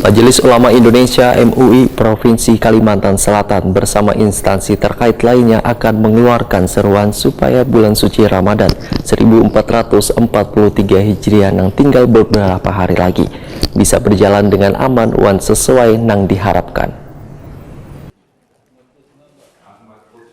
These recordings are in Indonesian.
Majelis Ulama Indonesia MUI Provinsi Kalimantan Selatan bersama instansi terkait lainnya akan mengeluarkan seruan supaya bulan suci Ramadan 1443 Hijriah yang tinggal beberapa hari lagi bisa berjalan dengan aman wan sesuai nang diharapkan.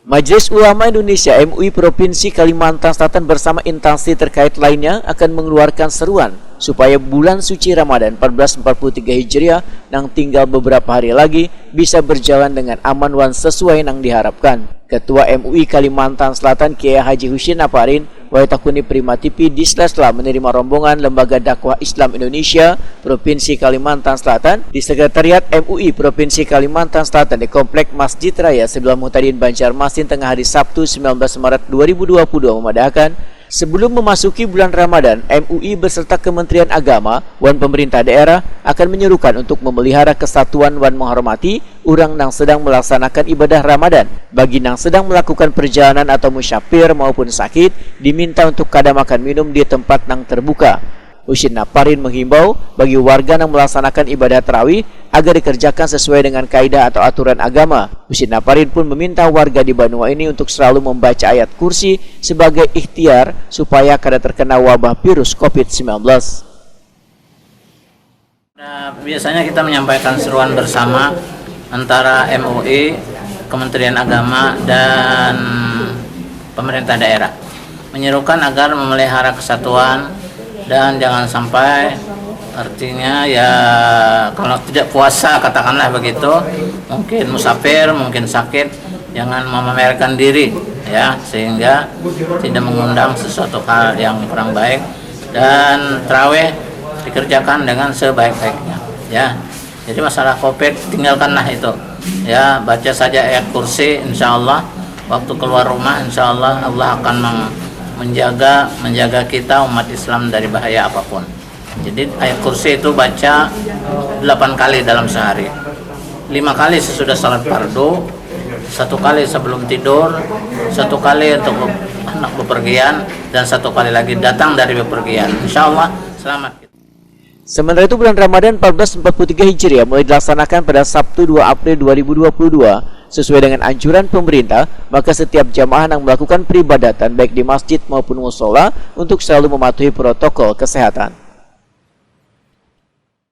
Majelis Ulama Indonesia MUI Provinsi Kalimantan Selatan bersama instansi terkait lainnya akan mengeluarkan seruan supaya bulan suci Ramadan 1443 Hijriah yang tinggal beberapa hari lagi bisa berjalan dengan aman wan sesuai yang diharapkan. Ketua MUI Kalimantan Selatan Kiai Haji Husin Aparin Waitakuni Primatipi di sela-sela menerima rombongan Lembaga Dakwah Islam Indonesia Provinsi Kalimantan Selatan di Sekretariat MUI Provinsi Kalimantan Selatan di Komplek Masjid Raya Sebelah Muhtadin Banjarmasin tengah hari Sabtu 19 Maret 2022 memadahkan sebelum memasuki bulan Ramadan, MUI beserta Kementerian Agama wan pemerintah daerah akan menyerukan untuk memelihara kesatuan wan menghormati orang yang sedang melaksanakan ibadah Ramadan. Bagi yang sedang melakukan perjalanan atau musyafir maupun sakit, diminta untuk kada makan minum di tempat yang terbuka. Husin Aparin menghimbau bagi warga yang melaksanakan ibadah tarawih agar dikerjakan sesuai dengan kaidah atau aturan agama. Husin Aparin pun meminta warga di Banua ini untuk selalu membaca ayat kursi sebagai ikhtiar supaya kada terkena wabah virus COVID-19. Nah, biasanya kita menyampaikan seruan bersama antara MUI, Kementerian Agama, dan pemerintah daerah. Menyerukan agar memelihara kesatuan dan jangan sampai, artinya ya kalau tidak puasa katakanlah begitu, mungkin musafir, mungkin sakit, jangan memamerkan diri ya, sehingga tidak mengundang sesuatu hal yang kurang baik, dan tarawih dikerjakan dengan sebaik-baiknya ya. Jadi masalah COVID tinggalkanlah itu ya, baca saja ayat kursi, insya Allah waktu keluar rumah insya Allah Allah akan menjaga kita umat Islam dari bahaya apapun. Jadi ayat kursi itu baca 8 kali dalam sehari, 5 kali sesudah salat fardu, 1 kali sebelum tidur, 1 kali untuk anak bepergian, dan 1 kali lagi datang dari bepergian. Insya Allah selamat. Sementara itu bulan Ramadan 1443 Hijriah mulai dilaksanakan pada Sabtu 2 April 2022. Sesuai dengan anjuran pemerintah, maka setiap jamaah yang melakukan peribadatan baik di masjid maupun musola untuk selalu mematuhi protokol kesehatan.